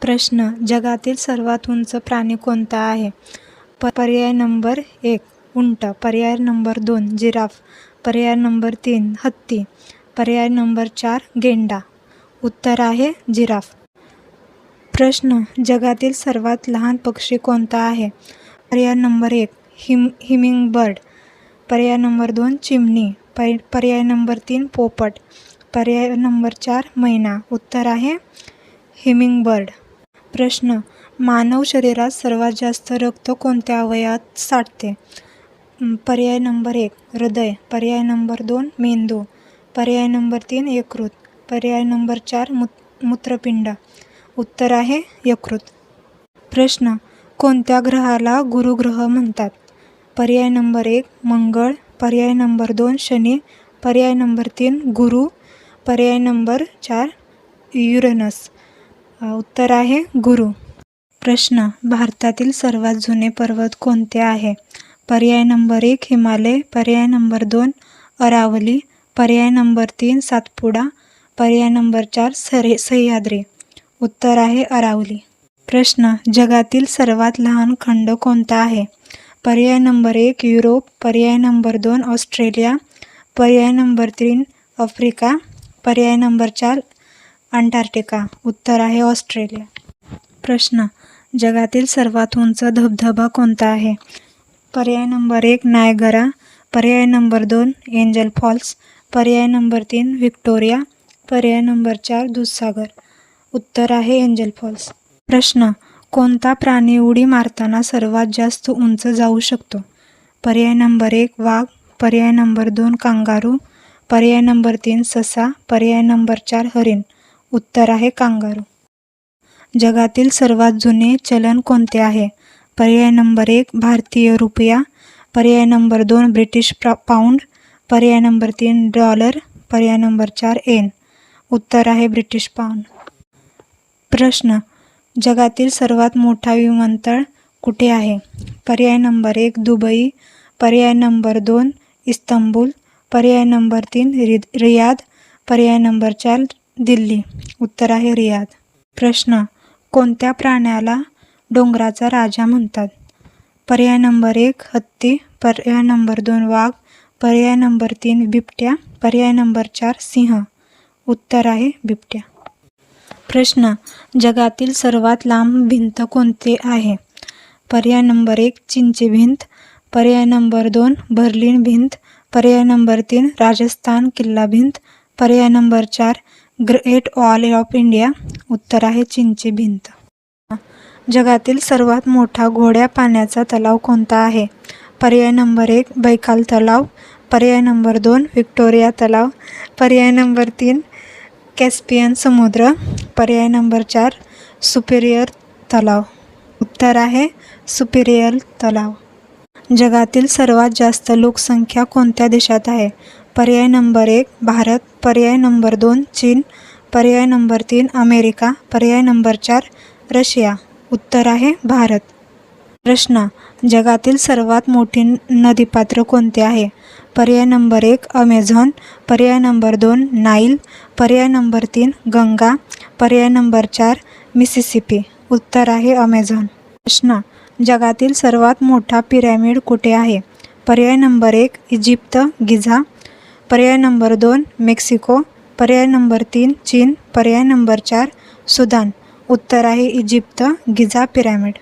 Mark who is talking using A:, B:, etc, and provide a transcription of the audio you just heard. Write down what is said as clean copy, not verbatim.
A: प्रश्न: जगातील सर्वात उंच प्राणी कोणता आहे? पर्याय नंबर 1 उंट, पर्याय नंबर 2 जिराफ, पर्याय नंबर 3 हत्ती, पर्याय नंबर 4 गेंडा. उत्तर आहे जिराफ. प्रश्न: जगातील सर्वात लहान पक्षी कोणता आहे? पर्याय नंबर 1 हिमिंगबर्ड, पर्याय नंबर 2 चिमणी, पर्याय नंबर 3 पोपट, पर्याय नंबर 4 मैना. उत्तर आहे हिमिंगबर्ड. प्रश्न: मानव शरीरात सर्वात जास्त रक्त कोणत्या अवयवात साठते? पर्याय नंबर 1 हृदय, पर्याय नंबर 2 मेंदू, पर्याय नंबर 3 यकृत, पर्याय नंबर 4 मूत्रपिंड. उत्तर आहे यकृत. प्रश्न: कोणत्या ग्रहाला गुरुग्रह म्हणतात? पर्याय नंबर 1 मंगळ, पर्याय नंबर 2 शनी, पर्याय नंबर 3 गुरु, पर्याय नंबर 4 युरेनस. उत्तर आहे गुरु. प्रश्न: भारतातील सर्वात जुने पर्वत कोणते आहे? पर्याय नंबर 1 हिमालय, पर्याय नंबर 2 अरावली, पर्याय नंबर 3 सातपुडा, पर्याय नंबर 4 सह्याद्री. उत्तर आहे अरावली. प्रश्न: जगातील सर्वात लहान खंड कोणता आहे? पर्याय नंबर 1 युरोप, पर्याय नंबर 2 ऑस्ट्रेलिया, पर्याय नंबर 3 आफ्रिका, पर्याय नंबर 4 अंटार्क्टिका. उत्तर आहे ऑस्ट्रेलिया. प्रश्न: जगातील सर्वात उंच धबधबा कोणता आहे? पर्याय नंबर 1 नायगरा, पर्याय नंबर 2 एंजल फॉल्स, पर्याय नंबर 3 व्हिक्टोरिया, पर्याय नंबर 4 दूधसागर. उत्तर आहे एंजल फॉल्स. प्रश्न: कोणता प्राणी उडी मारताना सर्वात जास्त उंच जाऊ शकतो? पर्याय नंबर 1 वाघ, पर्याय नंबर 2 कांगारू, पर्याय नंबर 3 ससा, पर्याय नंबर 4 हरिण. उत्तर आहे कांगारू. जगातील सर्वात जुने चलन कोणते आहे? पर्याय नंबर 1 भारतीय रुपया, पर्याय नंबर 2 ब्रिटिश पाऊंड, पर्याय नंबर 3 डॉलर, पर्याय नंबर 4 येन. उत्तर आहे ब्रिटिश पाऊंड. प्रश्न: जगातील सर्वात मोठा विमानतळ कुठे आहे? पर्याय नंबर 1 दुबई, पर्याय नंबर 2 इस्तंबूल, पर्याय नंबर 3 रियाद, पर्याय नंबर 4 दिल्ली. उत्तर आहे रियाद. प्रश्न: कोणत्या प्राण्याला डोंगराचा राजा म्हणतात? पर्याय नंबर 1 हत्ती, पर्याय नंबर 2 वाघ, पर्याय नंबर 3 बिबट्या, पर्याय नंबर 4 सिंह. उत्तर आहे बिबट्या. प्रश्न: जगातील सर्वात लांब भिंत कोणती आहे? पर्याय नंबर 1 चीनची भिंत, पर्याय नंबर 2 बर्लिन भिंत, पर्याय नंबर 3 राजस्थान किल्ला भिंत, पर्याय number 4 great wall of India. उत्तर आहे चीनची भिंत. जगातील सर्वात मोठा गोड्या पाण्याचा तलाव कोणता आहे? पर्याय नंबर 1 बैकाल तलाव, पर्याय नंबर 2 व्हिक्टोरिया तलाव, पर्याय नंबर 3 कॅस्पियन समुद्र, पर्याय नंबर 4 सुपिरियर तलाव. उत्तर आहे सुपिरियर तलाव. जगातील सर्वात जास्त लोकसंख्या कोणत्या देशात आहे? पर्याय नंबर 1 भारत, पर्याय नंबर 2 चीन, पर्याय नंबर 3 अमेरिका, पर्याय नंबर 4 रशिया. उत्तर आहे भारत. प्रश्न: जगातील सर्वात मोठी नदीपात्र कोणते आहे? पर्याय नंबर 1 अमेझॉन, पर्याय नंबर 2 नाईल, पर्याय नंबर 3 गंगा, पर्याय नंबर 4 मिसिसिपी. उत्तर आहे अमेझॉन. प्रश्न: जगातील सर्वात मोठा पिरॅमिड कुठे आहे? पर्याय नंबर 1 इजिप्त गिझा, पर्याय नंबर 2 मेक्सिको, पर्याय नंबर 3 चीन, पर्याय नंबर 4 सुदान. उत्तर आहे इजिप्त गिझा पिरॅमिड.